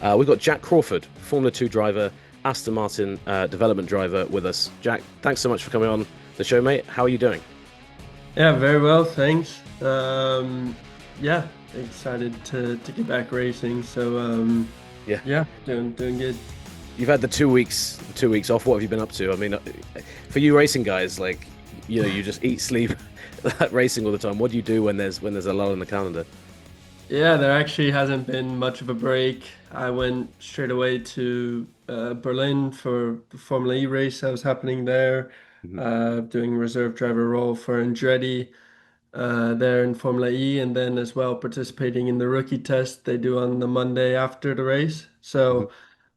We've got Jak Crawford, Formula 2 driver, Aston Martin development driver with us. Jak, thanks so much for coming on the show, mate. How are you doing? Yeah, very well, thanks. Yeah, excited to get back racing. Yeah, Yeah, doing good. you've had the 2 weeks off. What have you been up to? I mean, for you racing guys, like you just eat, sleep, racing all the time. What do you do when there's a lull in the calendar? Yeah, there actually hasn't been much of a break. I went straight away to Berlin for the Formula E race that was happening there, Mhm. doing reserve driver role for Andretti there in Formula E, and then as well participating in the rookie test they do on the Monday after the race.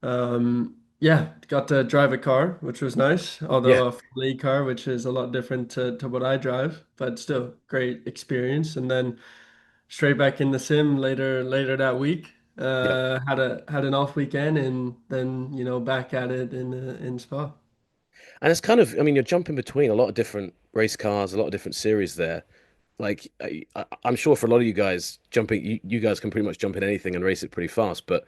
Mhm. Yeah, got to drive a car, which was nice, Yeah, although a Formula E car, which is a lot different to what I drive, but still great experience. And then straight back in the sim later that week. yeah. Had an off weekend and then back at it in Spa. And it's kind of, I mean, you're jumping between a lot of different race cars, a lot of different series there. Like, I'm sure for a lot of you guys, you guys can pretty much jump in anything and race it pretty fast, but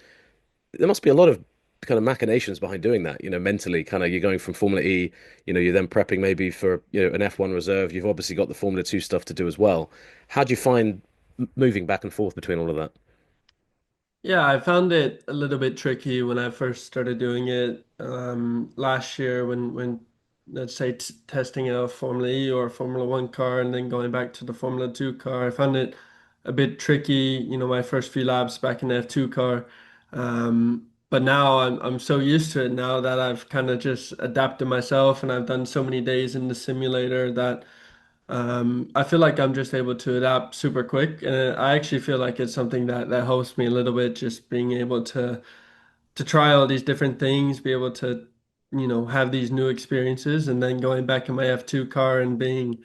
there must be a lot of kind of machinations behind doing that, mentally. Kind of you're going from Formula E, you're then prepping maybe for, an F1 reserve. You've obviously got the Formula 2 stuff to do as well. How do you find moving back and forth between all of that? Yeah, I found it a little bit tricky when I first started doing it last year when let's say t testing a Formula E or Formula One car and then going back to the Formula Two car. I found it a bit tricky, my first few laps back in the F2 car. But now I'm so used to it now that I've kind of just adapted myself and I've done so many days in the simulator that I feel like I'm just able to adapt super quick, and I actually feel like it's something that helps me a little bit, just being able to try all these different things, be able to, have these new experiences, and then going back in my F2 car and being,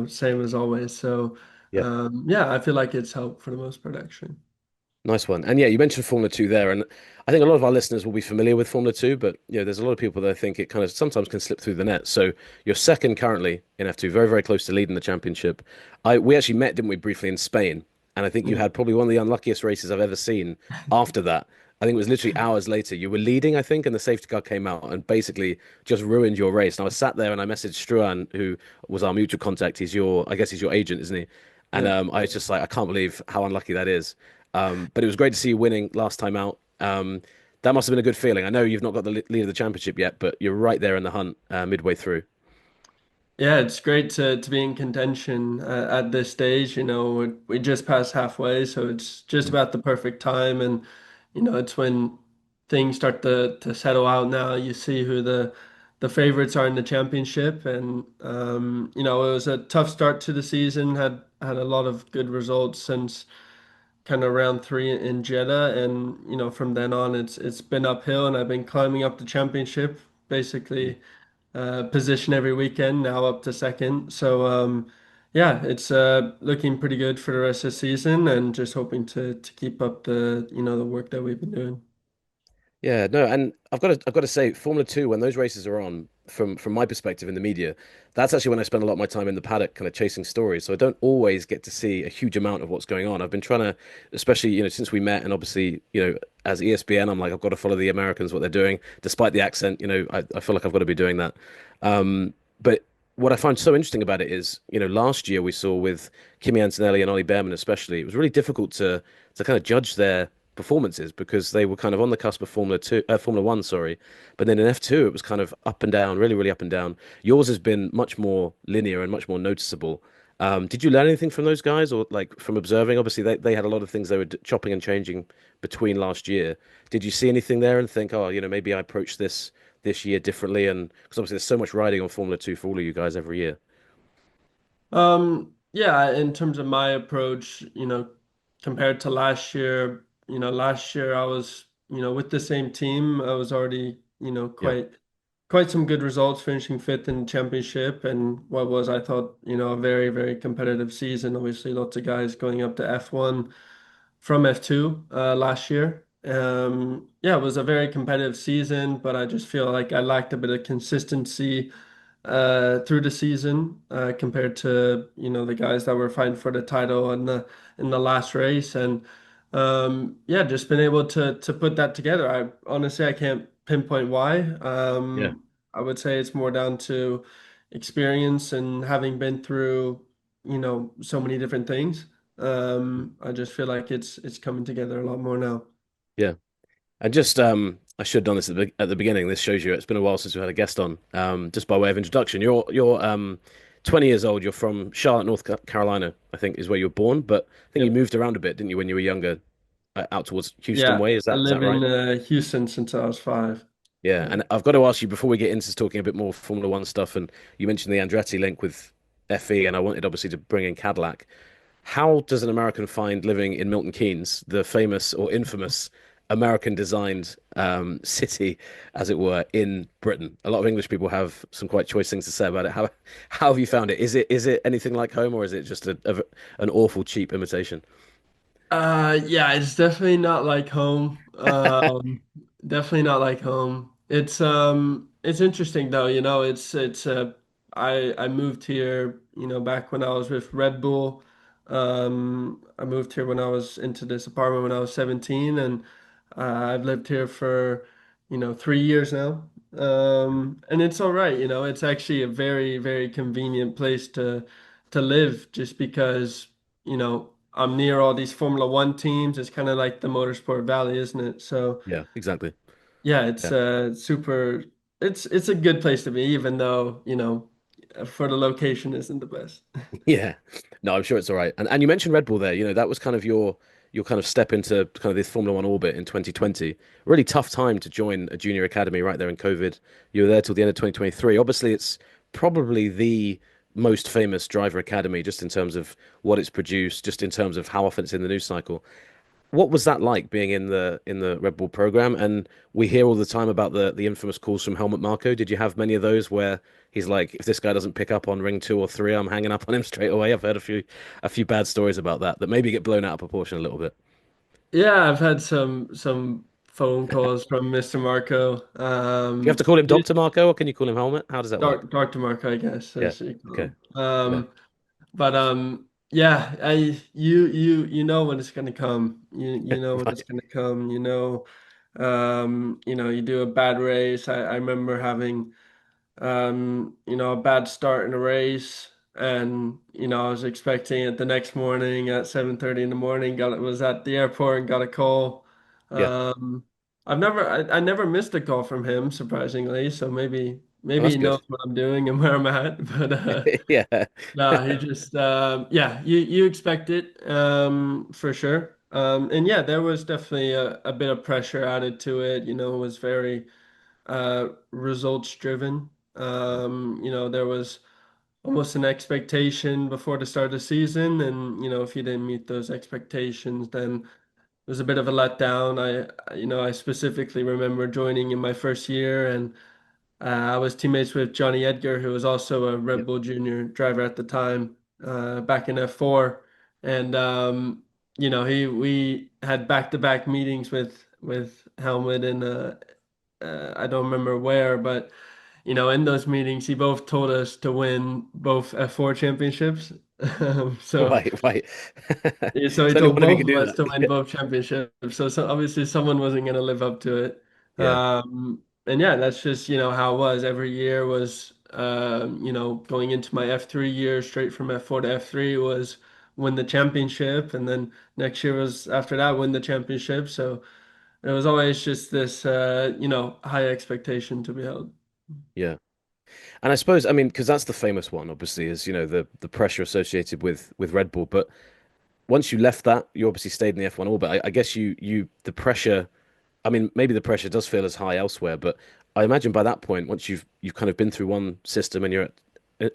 same as always. Yeah. Yeah, I feel like it's helped for the most part, actually. Nice one. And yeah, you mentioned Formula 2 there, and I think a lot of our listeners will be familiar with Formula 2, but there's a lot of people that I think it kind of sometimes can slip through the net. So you're second currently in F2, very, very close to leading the championship. We actually met, didn't we, briefly in Spain, and I think you Yeah. had probably one of the unluckiest races I've ever seen after that. I think it was literally hours later. You were leading, I think, and the safety car came out and basically just ruined your race. And I was sat there and I messaged Struan, who was our mutual contact. I guess he's your agent, isn't he? And Yeah. I was just like, I can't believe how unlucky that is. But it was great to see you winning last time out. That must have been a good feeling. I know you've not got the lead of the championship yet, but you're right there in the hunt midway through. Yeah, it's great to be in contention at this stage. We just passed halfway, so it's just about the perfect time. And, it's when things start to settle out now. You see who the favorites are in the championship. And, it was a tough start to the season, had a lot of good results since kind of round three in Jeddah. And, from then on, it's been uphill, and I've been climbing up the championship basically position every weekend, now up to second. Yeah, it's looking pretty good for the rest of the season, and just hoping to keep up the work that we've been doing. Yeah, no, and I've got to say, Formula Two, when those races are on, from my perspective in the media, that's actually when I spend a lot of my time in the paddock, kind of chasing stories. So I don't always get to see a huge amount of what's going on. I've been trying to, especially since we met, and obviously as ESPN, I'm like I've got to follow the Americans what they're doing, despite the accent. I feel like I've got to be doing that. But what I find so interesting about it is, last year we saw with Kimi Antonelli and Ollie Behrman especially, it was really difficult to kind of judge their performances because they were kind of on the cusp of Formula One, sorry. But then in F2, it was kind of up and down, really, really up and down. Yours has been much more linear and much more noticeable. Did you learn anything from those guys or like from observing? Obviously, they had a lot of things they were chopping and changing between last year. Did you see anything there and think, oh, maybe I approach this year differently? And because obviously there's so much riding on Formula 2 for all of you guys every year. Yeah, in terms of my approach, compared to last year, last year I was, with the same team, I was already, Yeah. quite some good results, finishing fifth in the championship, and what was, I thought, a very, very competitive season. Obviously, lots of guys going up to F1 from F2 last year. Yeah, it was a very competitive season, but I just feel like I lacked a bit of consistency through the season compared to the guys that were fighting for the title in the last race. And Yeah, just been able to put that together. I honestly I can't pinpoint why. Yeah. I would say it's more down to experience and having been through, so many different things. I just feel like it's coming together a lot more now. Yeah. And just I should have done this at the beginning. This shows you it's been a while since we had a guest on. Just by way of introduction, you're 20 years old. You're from Charlotte, Carolina, I think is where you were born, but I think you Yep. moved around a bit, didn't you, when you were younger, out towards Houston Yeah, way? I Is that live in right? Houston since I was 5. Yeah, Yeah. and I've got to ask you before we get into talking a bit more Formula One stuff, and you mentioned the Andretti link with FE, and I wanted obviously to bring in Cadillac. How does an American find living in Milton Keynes, the famous or infamous American designed city, as it were, in Britain? A lot of English people have some quite choice things to say about it. How have you found it? Is it anything like home, or is it just an awful cheap imitation? Yeah, it's definitely not like home. Definitely not like home. It's interesting though, I moved here, back when I was with Red Bull. I moved here when I was into this apartment when I was 17, and I've lived here for, 3 years now. And it's all right, it's actually a very, very convenient place to live just because, I'm near all these Formula One teams. It's kind of like the Motorsport Valley, isn't it? So Yeah, exactly. yeah, it's Yeah. super. It's a good place to be, even though, for the location isn't the best. Yeah. No, I'm sure it's all right. And you mentioned Red Bull there. That was kind of your kind of step into kind of this Formula One orbit in 2020. Really tough time to join a junior academy right there in COVID. You were there till the end of 2023. Obviously, it's probably the most famous driver academy just in terms of what it's produced, just in terms of how often it's in the news cycle. What was that like being in the Red Bull program? And we hear all the time about the infamous calls from Helmut Marko. Did you have many of those where he's like, if this guy doesn't pick up on ring 2 or 3, I'm hanging up on him straight away? I've heard a few bad stories about that maybe get blown out of proportion a little bit. Yeah, I've had some phone calls from Mr. Marco. Do you have to call him Dr. Marko or can you call him Helmut? How does that work? Dr. Marco, I guess, Yeah. as you call Okay. him. Yeah. But yeah, you know when it's gonna come. You know when it's Right. gonna come. You do a bad race. I remember having a bad start in a race, and I was expecting it the next morning at 7:30 in the morning. Was at the airport and got a call. Yeah. Um, I never missed a call from him, surprisingly. So Oh, maybe that's he good. knows what I'm doing and where I'm at. But Yeah. no, he just yeah, you expect it for sure. And yeah, there was definitely a bit of pressure added to it. It was very results driven. There was almost an expectation before the start of the season, and if you didn't meet those expectations, then it was a bit of a letdown. I specifically remember joining in my first year, and I was teammates with Johnny Edgar, who was also a Yeah. Red Bull Junior driver at the time, back in F4. And he we had back-to-back meetings with Helmut, and I don't remember where, but in those meetings, he both told us to win both F4 championships. So Right. Right. yeah, so he There's only told one of you both can of do us to win that. both championships. So obviously someone wasn't going to live up to it. Yeah. And yeah, that's just, how it was. Every year was, going into my F3 year, straight from F4 to F3 was win the championship. And then next year was after that, win the championship. So it was always just this, high expectation to be held. Yeah. And I suppose, I mean, because that's the famous one, obviously, is the pressure associated with Red Bull. But once you left that, you obviously stayed in the F1 orbit. I guess the pressure. I mean, maybe the pressure does feel as high elsewhere, but I imagine by that point, once you've kind of been through one system and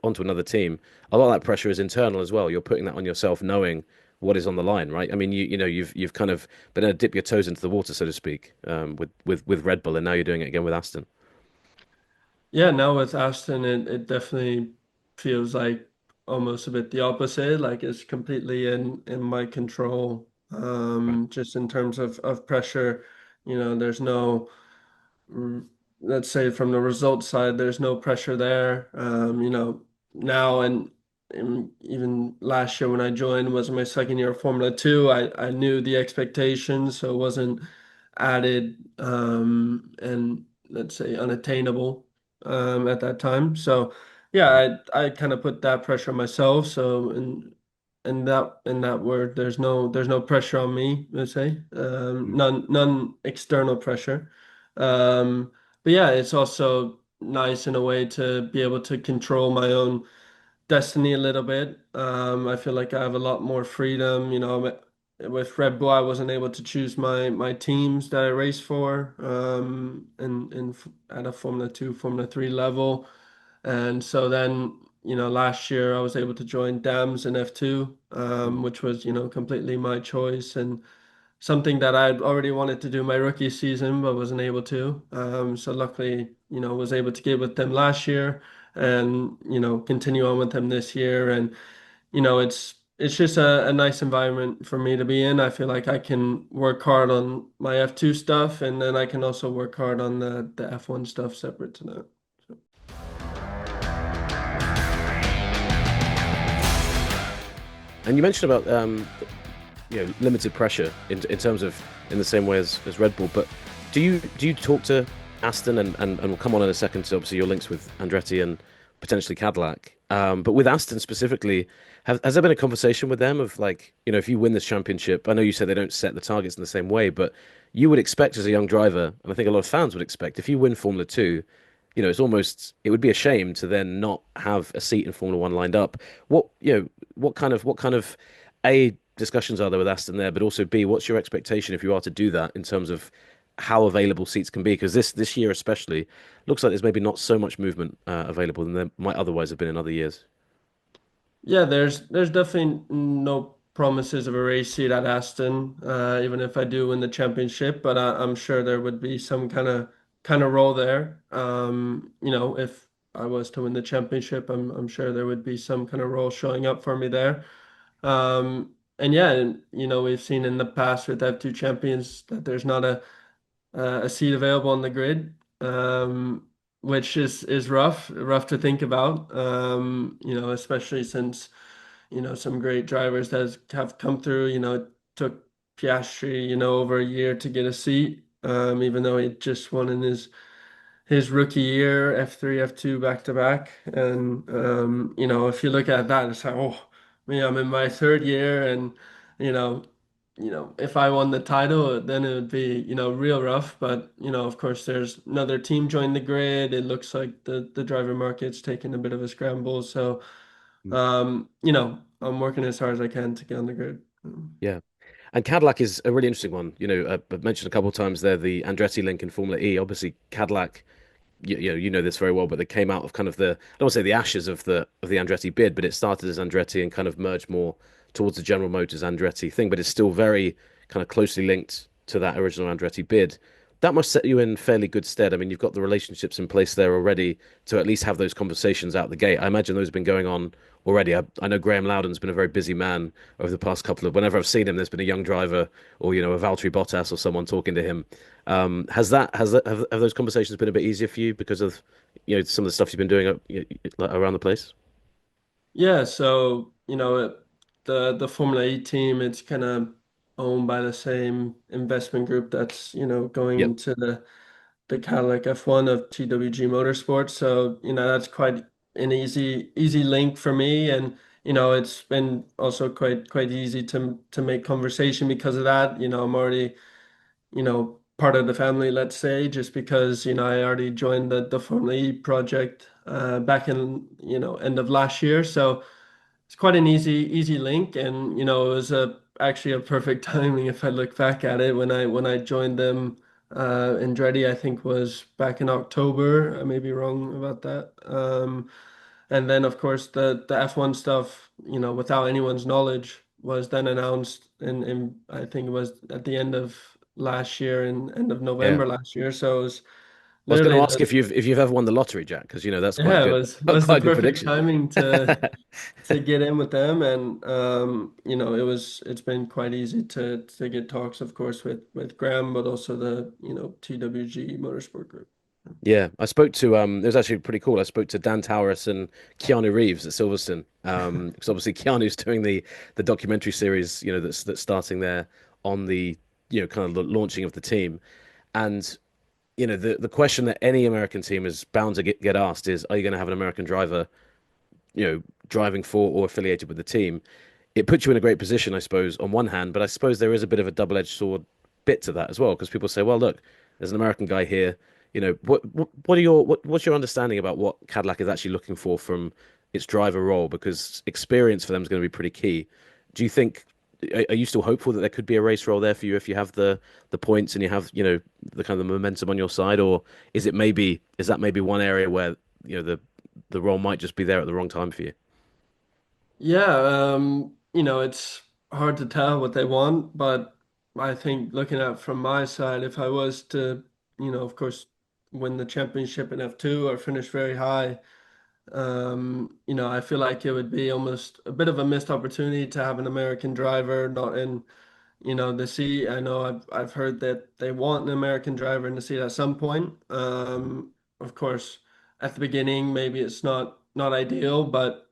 onto another team, a lot of that pressure is internal as well. You're putting that on yourself, knowing what is on the line, right? I mean, you've kind of been able to dip your toes into the water, so to speak, with Red Bull, and now you're doing it again with Aston. Yeah, now with Aston, it definitely feels like almost a bit the opposite. Like it's completely in my control. Right. Just in terms of pressure, there's no, r- let's say from the result side, there's no pressure there. Now and even last year when I joined was my second year of Formula 2. I knew the expectations, so it wasn't added and let's say unattainable at that time. So yeah, I kind of put that pressure on myself. So in that word, there's no pressure on me, let's say. None external pressure. Um, but yeah, it's also nice in a way to be able to control my own destiny a little bit. I feel like I have a lot more freedom. With Red Bull, I wasn't able to choose my teams that I race for, at a Formula 2, Formula 3 level. And so then, last year I was able to join DAMS in F2, which was, completely my choice and something that I'd already wanted to do my rookie season, but wasn't able to. So luckily, was able to get with them last year and, continue on with them this year. And, it's just a nice environment for me to be in. I feel like I can work hard on my F2 stuff and then I can also work hard on the F1 stuff separate to that. So. And you mentioned about limited pressure in terms of in the same way as Red Bull, but do you talk to Aston and we'll come on in a second to obviously your links with Andretti and potentially Cadillac. But with Aston specifically, has there been a conversation with them of like, if you win this championship, I know you said they don't set the targets in the same way, but you would expect as a young driver, and I think a lot of fans would expect, if you win Formula Two, it would be a shame to then not have a seat in Formula One lined up. What kind of A, discussions are there with Aston there, but also B, what's your expectation if you are to do that in terms of how available seats can be? Because this year especially looks like there's maybe not so much movement available than there might otherwise have been in other years. Yeah, there's definitely no promises of a race seat at Aston, even if I do win the championship. But I'm sure there would be some kind of role there. If I was to win the championship, I'm sure there would be some kind of role showing up for me there. And yeah, we've seen in the past with F2 champions that there's not a seat available on the grid, which is rough to think about. Especially since some great drivers that have come through. It took Piastri over a year to get a seat, even though he just won in his rookie year, F3, F2 back to back. And if you look at that, it's like, oh, me, I'm in my third year, and you know, if I won the title, then it would be, real rough. But of course, there's another team joined the grid. It looks like the driver market's taking a bit of a scramble. So, I'm working as hard as I can to get on the grid. Yeah. And Cadillac is a really interesting one. I've mentioned a couple of times there the Andretti link in Formula E. Obviously, Cadillac, you know this very well, but they came out of kind of I don't want to say the ashes of the Andretti bid, but it started as Andretti and kind of merged more towards the General Motors Andretti thing, but it's still very kind of closely linked to that original Andretti bid. That must set you in fairly good stead. I mean, you've got the relationships in place there already to at least have those conversations out the gate. I imagine those have been going on already. I know Graham Loudon's been a very busy man over the past couple of. Whenever I've seen him, there's been a young driver or a Valtteri Bottas or someone talking to him. Have those conversations been a bit easier for you because of some of the stuff you've been doing around the place? Yeah, so the Formula E team, it's kind of owned by the same investment group that's going Yep. into the Cadillac F1 of TWG Motorsports. So that's quite an easy link for me, and it's been also quite easy to make conversation because of that. I'm already part of the family, let's say, just because, I already joined the Formula E project back in, end of last year. So it's quite an easy link. And, it was actually a perfect timing if I look back at it when I joined them. Andretti, I think, was back in October. I may be wrong about that. And then, of course, the F1 stuff, without anyone's knowledge, was then announced in I think it was at the end of last year and end of Yeah. November last year. So it was I was going literally to ask if you've ever won the lottery, Jack, because that's quite a yeah, it good was the quite a good perfect prediction. timing to get in with them. And it's been quite easy to get talks, of course, with Graham, but also the TWG Motorsport Group. Yeah, I spoke to it was actually pretty cool. I spoke to Dan Towers and Keanu Reeves at Silverstone. Because obviously Keanu's doing the documentary series, that's starting there on the kind of the launching of the team. And the question that any American team is bound to get asked is, are you going to have an American driver, driving for or affiliated with the team? It puts you in a great position, I suppose, on one hand, but I suppose there is a bit of a double-edged sword bit to that as well, because people say, well, look, there's an American guy here. What's your understanding about what Cadillac is actually looking for from its driver role? Because experience for them is going to be pretty key. Do you think, are you still hopeful that there could be a race role there for you if you have the points and you have, the kind of the momentum on your side, or is that maybe one area where, the role might just be there at the wrong time for you? Yeah, it's hard to tell what they want, but I think looking at from my side, if I was to, of course, win the championship in F2 or finish very high, I feel like it would be almost a bit of a missed opportunity to have an American driver not in, the seat. I know I've heard that they want an American driver in the seat at some point. Of course, at the beginning, maybe it's not ideal, but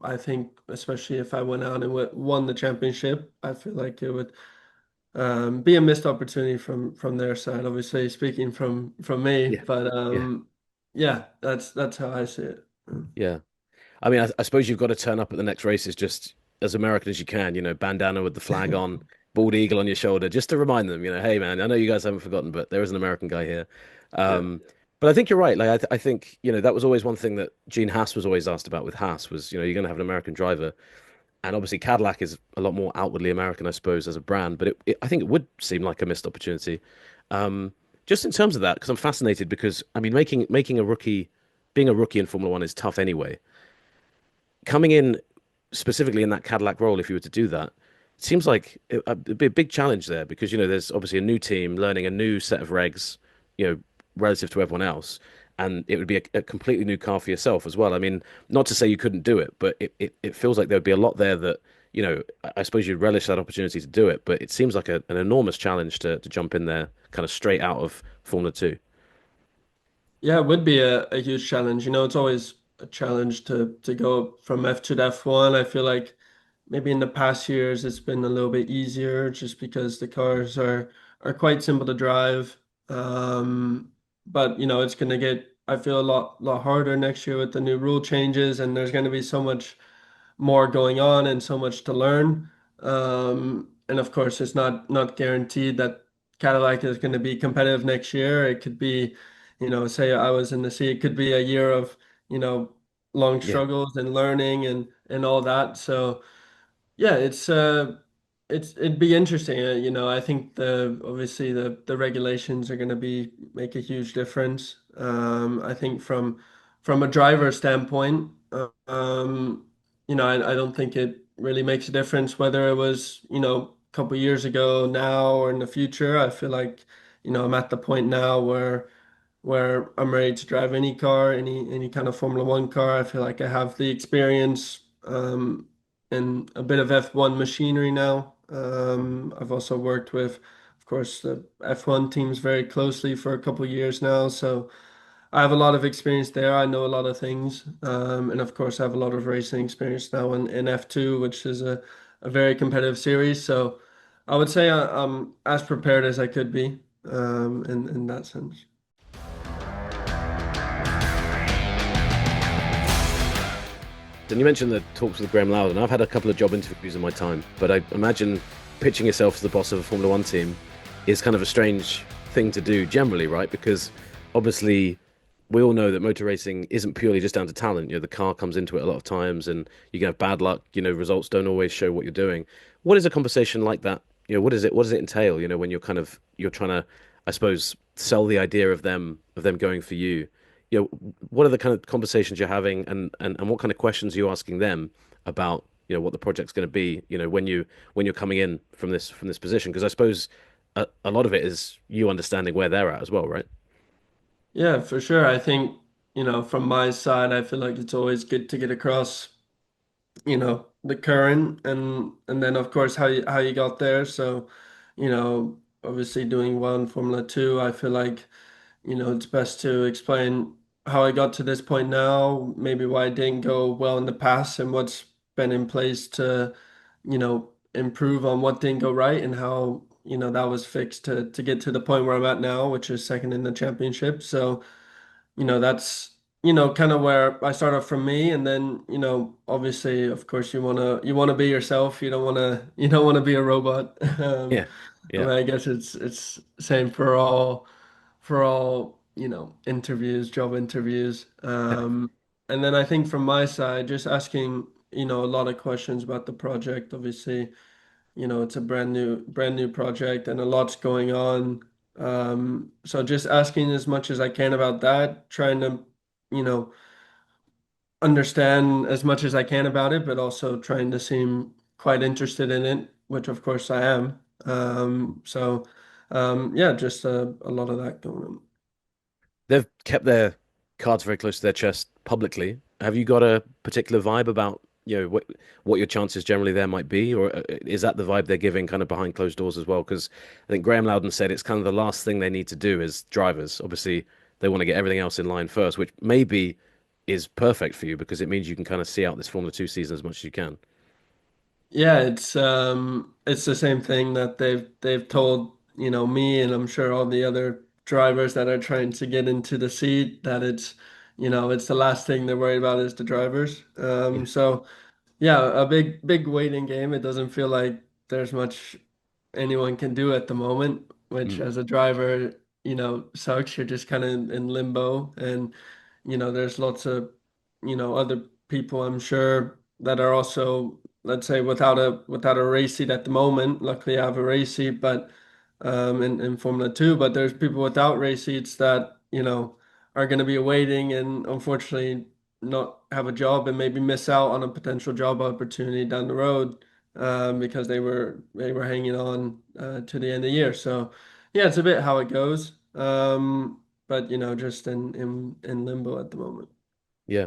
I think especially if I went out and won the championship, I feel like it would be a missed opportunity from their side. Obviously, speaking from me, Yeah. but Yeah. yeah, that's how I see it. Yeah. I mean, I suppose you've got to turn up at the next races just as American as you can, bandana with the flag on, bald eagle on your shoulder, just to remind them, hey, man, I know you guys haven't forgotten, but there is an American guy here. Yeah. Um, but I think you're right. Like, I think, that was always one thing that Gene Haas was always asked about with Haas was, you're going to have an American driver. And obviously Cadillac is a lot more outwardly American, I suppose, as a brand, but I think it would seem like a missed opportunity. Just in terms of that, because I'm fascinated because, I mean, making a rookie, being a rookie in Formula One is tough anyway. Coming in specifically in that Cadillac role, if you were to do that, it seems like it'd be a big challenge there because there's obviously a new team learning a new set of regs, relative to everyone else, and it would be a completely new car for yourself as well. I mean, not to say you couldn't do it, but it feels like there would be a lot there that I suppose you'd relish that opportunity to do it, but it seems like an enormous challenge to jump in there, kind of straight out of Formula Two. Yeah, it would be a huge challenge. It's always a challenge to go from F2 to F1. I feel like maybe in the past years it's been a little bit easier just because the cars are quite simple to drive. But it's gonna get, I feel, a lot harder next year with the new rule changes, and there's gonna be so much more going on and so much to learn. And of course, it's not guaranteed that Cadillac is going to be competitive next year. It could be, say I was in the sea, it could be a year of, you know, long Yeah, struggles and learning and all that. So yeah, it'd be interesting. I think the obviously the regulations are going to be make a huge difference. I think from a driver standpoint, I don't think it really makes a difference whether it was, a couple years ago, now, or in the future. I feel like, I'm at the point now where I'm ready to drive any car, any kind of Formula One car. I feel like I have the experience and a bit of F1 machinery now. I've also worked with, of course, the F1 teams very closely for a couple of years now, so I have a lot of experience there. I know a lot of things, and of course, I have a lot of racing experience now in F2, which is a very competitive series. So I would say I'm as prepared as I could be in that sense. and you mentioned the talks with Graham Loudon. I've had a couple of job interviews in my time, but I imagine pitching yourself as the boss of a Formula One team is kind of a strange thing to do generally, right? Because obviously we all know that motor racing isn't purely just down to talent. The car comes into it a lot of times, and you can have bad luck. Results don't always show what you're doing. What is a conversation like that? What is it? What does it entail? When you're trying to, I suppose, sell the idea of them going for you. What are the kind of conversations you're having, and what kind of questions are you asking them about, what the project's going to be, when you're coming in from this position? Because I suppose a lot of it is you understanding where they're at as well, right? Yeah, for sure. I think, from my side, I feel like it's always good to get across, the current and then of course how you got there. So, obviously doing well in Formula 2, I feel like, it's best to explain how I got to this point now, maybe why it didn't go well in the past and what's been in place to, improve on what didn't go right and how, that was fixed to get to the point where I'm at now, which is second in the championship. So, that's, kind of where I start off from me. And then, obviously, of course, you wanna be yourself. You don't wanna be a robot. Yeah, I mean, yeah, I guess it's same for all, interviews, job interviews. And then I think from my side, just asking, a lot of questions about the project. Obviously, it's a brand new project and a lot's going on. So just asking as much as I can about that, trying to, you know, understand as much as I can about it, but also trying to seem quite interested in it, which of course I am. Yeah, just a lot of that going on. they've kept their cards very close to their chest publicly. Have you got a particular vibe about, what your chances generally there might be, or is that the vibe they're giving kind of behind closed doors as well? Because I think Graham Loudon said it's kind of the last thing they need to do as drivers. Obviously, they want to get everything else in line first, which maybe is perfect for you because it means you can kind of see out this Formula Two season as much as you can. Yeah, it's the same thing that they've told, me and I'm sure all the other drivers that are trying to get into the seat that it's the last thing they're worried about is the drivers. Yeah. So yeah, a big waiting game. It doesn't feel like there's much anyone can do at the moment, which Mm. as a driver, sucks. You're just kind of in limbo. And, there's lots of, other people I'm sure that are also, let's say, without a race seat at the moment. Luckily, I have a race seat, but in Formula Two, but there's people without race seats that, are going to be waiting and unfortunately not have a job and maybe miss out on a potential job opportunity down the road because they were hanging on to the end of the year. So yeah, it's a bit how it goes. But just in limbo at the moment. Yeah.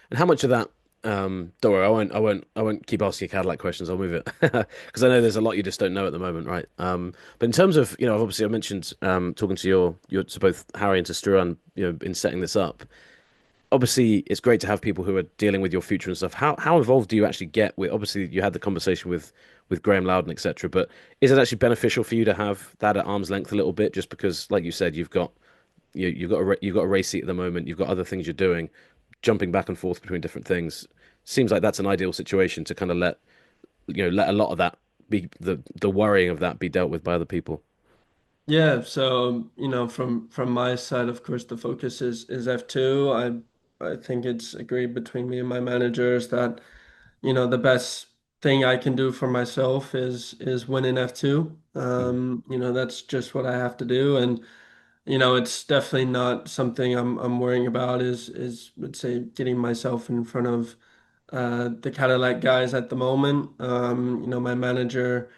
And how much of that? Don't worry, I won't keep asking you Cadillac questions. I'll move it because I know there's a lot you just don't know at the moment, right? But in terms of, obviously I mentioned talking to your to both Harry and to Struan, in setting this up. Obviously, it's great to have people who are dealing with your future and stuff. How involved do you actually get with? Obviously, you had the conversation with Graham Loudon, etc. But is it actually beneficial for you to have that at arm's length a little bit, just because, like you said, you've got a race seat at the moment, you've got other things you're doing, jumping back and forth between different things. Seems like that's an ideal situation to kind of let a lot of that be the worrying of that be dealt with by other people. Yeah, so from my side, of course, the focus is F2. I think it's agreed between me and my managers that the best thing I can do for myself is win in F2. Mm. That's just what I have to do, and it's definitely not something I'm worrying about. Is let's say getting myself in front of the Cadillac guys at the moment. My manager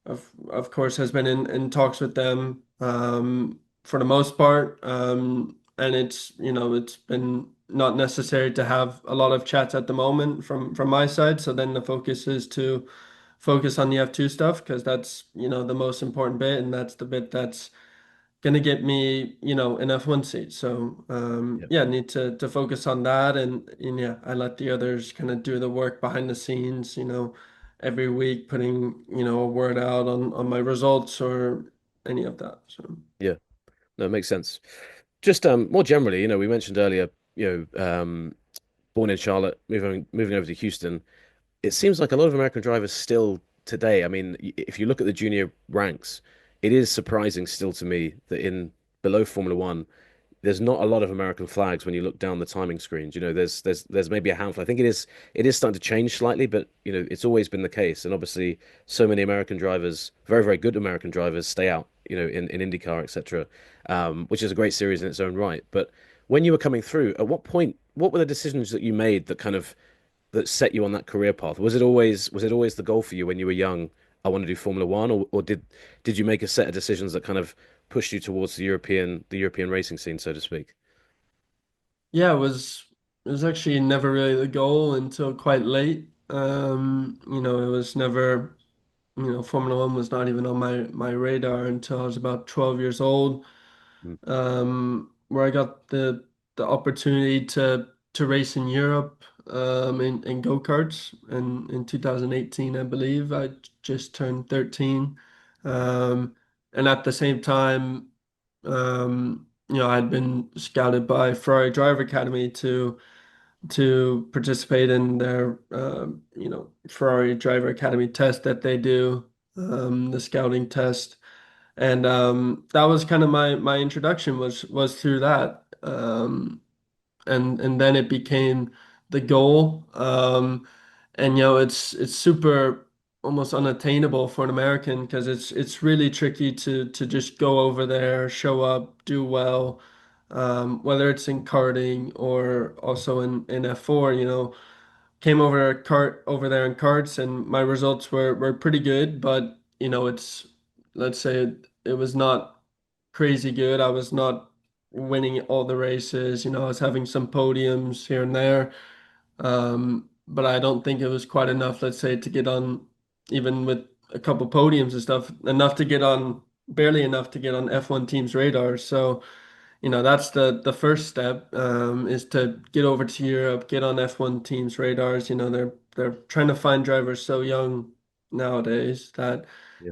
of course has been in talks with them for the most part, and it's been not necessary to have a lot of chats at the moment from my side. So then the focus is to focus on the F2 stuff because that's the most important bit, and that's the bit that's gonna get me an F1 seat. So Yeah. yeah, need to focus on that, and yeah, I let the others kind of do the work behind the scenes. Every week putting a word out on my results or any of that. So Yeah. No, it makes sense. Just more generally, we mentioned earlier, born in Charlotte, moving over to Houston. It seems like a lot of American drivers still today. I mean, if you look at the junior ranks, it is surprising still to me that in below Formula One, there's not a lot of American flags when you look down the timing screens. There's maybe a handful. I think it is starting to change slightly, but it's always been the case. And obviously, so many American drivers, very very good American drivers, stay out. In IndyCar, etc., which is a great series in its own right. But when you were coming through, at what point, what were the decisions that you made that set you on that career path? Was it always the goal for you when you were young? I want to do Formula One, or did you make a set of decisions that kind of pushed you towards the European racing scene, so to speak? yeah, it was actually never really the goal until quite late. It was never, Formula One was not even on my radar until I was about 12 years old. Mm. where I got the opportunity to race in Europe in go-karts in 2018, I believe. I just turned 13. Um, and at the same time, I'd been scouted by Ferrari Driver Academy to participate in their Ferrari Driver Academy test that they do, the scouting test. And that was kind of my introduction was through that. And then it became the goal. And it's super almost unattainable for an American because it's really tricky to just go over there, show up, do well, whether it's in karting or also in F4, came over there in karts and my results were pretty good, but it's, let's say it was not crazy good. I was not winning all the races, I was having some podiums here and there. But I don't think it was quite enough, let's say, to get on, even with a couple podiums and stuff, enough to get on, barely enough to get on F1 teams' radar. So, that's the first step, is to get over to Europe, get on F1 teams' radars. They're trying to find drivers so young nowadays that, Yeah.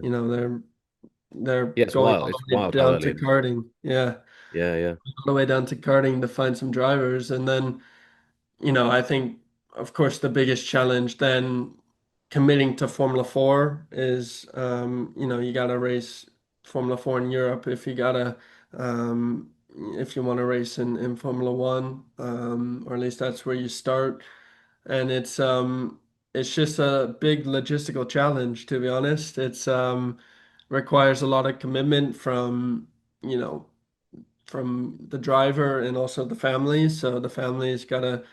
they're Yeah, it's going wild. all It's the way wild how down early to it is. karting. Yeah, Yeah, yeah. all the way down to karting to find some drivers. And then, I think, of course, the biggest challenge then committing to Formula 4 is, you got to race Formula 4 in Europe um, if you want to race in Formula 1, or at least that's where you start. And it's just a big logistical challenge, to be honest. Requires a lot of commitment you know, from the driver and also the family. So the family's got to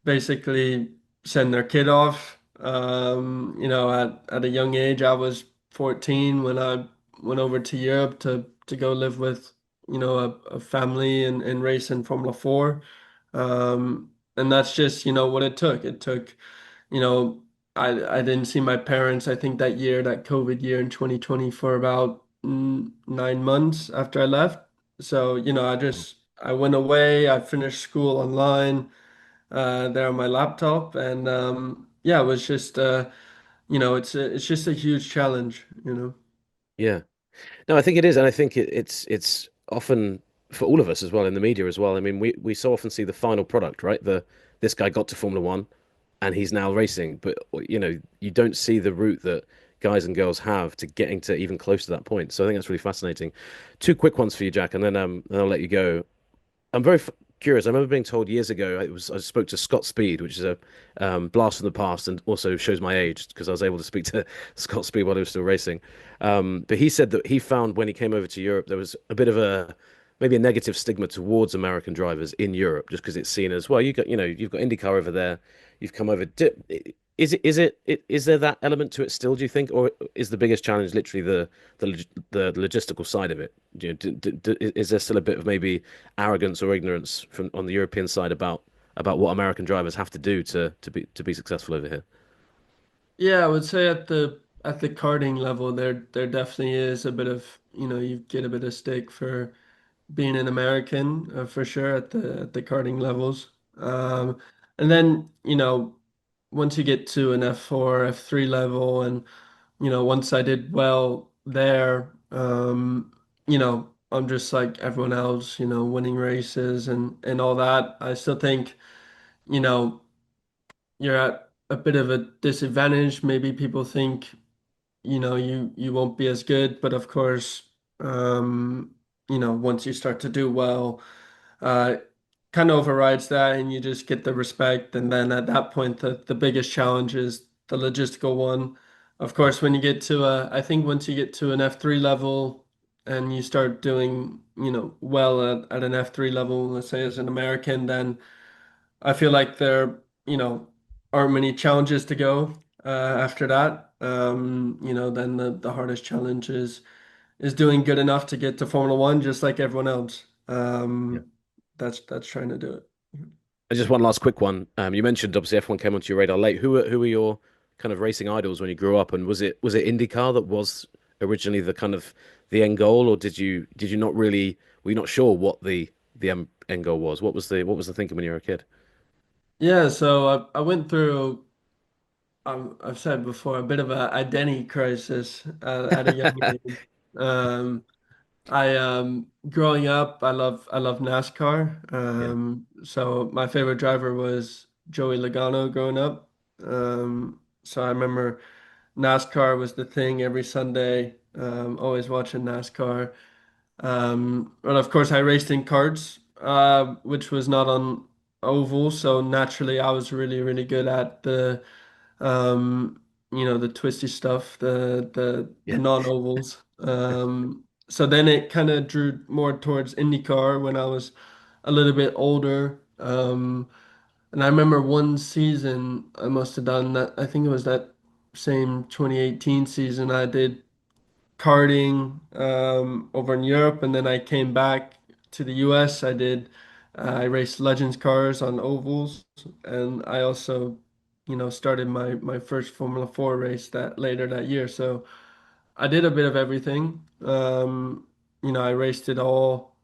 basically send their kid off. At a young age, I was 14 when I went over to Europe to go live with, a family and race in Formula 4. And that's just, what it took. It took, you know, I didn't see my parents, I think that year, that COVID year in 2020 for about 9 months after I left. So, I went away, I finished school online there on my laptop, and yeah, it was just it's just a huge challenge. Yeah. No, I think it is, and I think it's often for all of us as well in the media as well. I mean, we so often see the final product, right? This guy got to Formula One and he's now racing, but you don't see the route that guys and girls have to getting to even close to that point. So I think that's really fascinating. Two quick ones for you, Jack, and then I'll let you go. I'm very curious. I remember being told years ago. I spoke to Scott Speed, which is a blast from the past, and also shows my age because I was able to speak to Scott Speed while he was still racing. But he said that he found when he came over to Europe there was a bit of a maybe a negative stigma towards American drivers in Europe, just because it's seen as well. You've got IndyCar over there. You've come over. Is there that element to it still? Do you think, or is the biggest challenge literally the logistical side of it? Is there still a bit of maybe arrogance or ignorance from on the European side about what American drivers have to do to be successful over here? Yeah, I would say at the karting level, there definitely is a bit of, you get a bit of stick for being an American, for sure at the karting levels. And then, once you get to an F4, F3 level, and once I did well there, I'm just like everyone else, winning races and all that. I still think, you know, you're at a bit of a disadvantage. Maybe people think, you won't be as good, but of course, once you start to do well, uh, kind of overrides that, and you just get the respect. And then at that point, the biggest challenge is the logistical one. Of course, when you get to I think once you get to an F3 level and you start doing, well at an F3 level, let's say as an American, then I feel like there, aren't many challenges to go after that. Then the hardest challenge is doing good enough to get to Formula One, just like everyone else. That's trying to do it. Just one last quick one. You mentioned obviously F1 came onto your radar late. Who were your kind of racing idols when you grew up, and was it IndyCar that was originally the kind of the end goal, or did you not really were you not sure what the end goal was? What was the thinking when you were a kid? Yeah, so I went through, I've said before, a bit of a identity crisis at a young age. Um, Growing up, I love NASCAR. Yeah, So my favorite driver was Joey Logano growing up. So I remember NASCAR was the thing every Sunday. Always watching NASCAR. And of course, I raced in karts, which was not on oval. So naturally, I was really, really good at um, the twisty stuff, the yeah, non-ovals. So then it kind of drew more towards IndyCar when I was a little bit older. And I remember one season I must have done that. I think it was that same 2018 season. I did karting over in Europe, and then I came back to the US. I raced Legends cars on ovals, and I also, started my first Formula 4 race that later that year. So I did a bit of everything. I raced it all.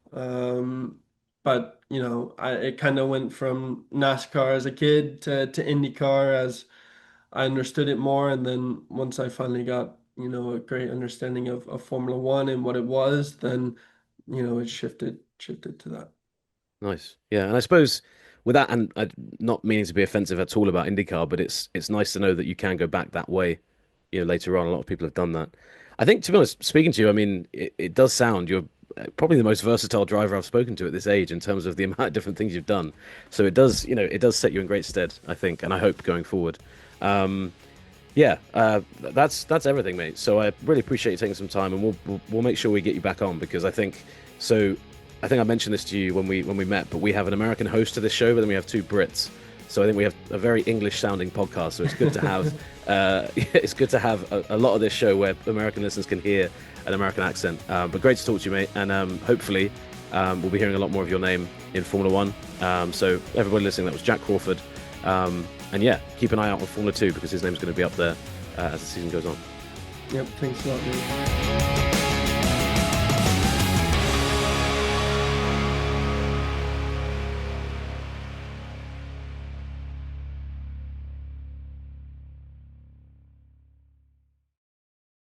But it kind of went from NASCAR as a kid to IndyCar as I understood it more, and then once I finally got, a great understanding of Formula One and what it was, then, it shifted to that. nice. Yeah, and I suppose with that, and I'm not meaning to be offensive at all about IndyCar, but it's nice to know that you can go back that way, later on. A lot of people have done that. I think, to be honest, speaking to you, I mean, it does sound you're probably the most versatile driver I've spoken to at this age in terms of the amount of different things you've done. So it does, it does set you in great stead, I think, and I hope going forward. Um, Yeah, that's everything, mate. So I really appreciate you taking some time, and we'll make sure we get you back on because I think so. I think I mentioned this to you when we met, but we have an American host to this show, but then we have two Brits. So I think we have a very English-sounding podcast. So it's good to have it's good to have a lot of this show where American listeners can hear an American accent. But great to talk to you, mate, and hopefully we'll be hearing a lot more of your name in Formula One. So everybody listening, that was Jak Crawford. And yeah, keep an eye out on Formula 2 because his name's going to be up there as the season goes on. Yep, thanks a lot, man.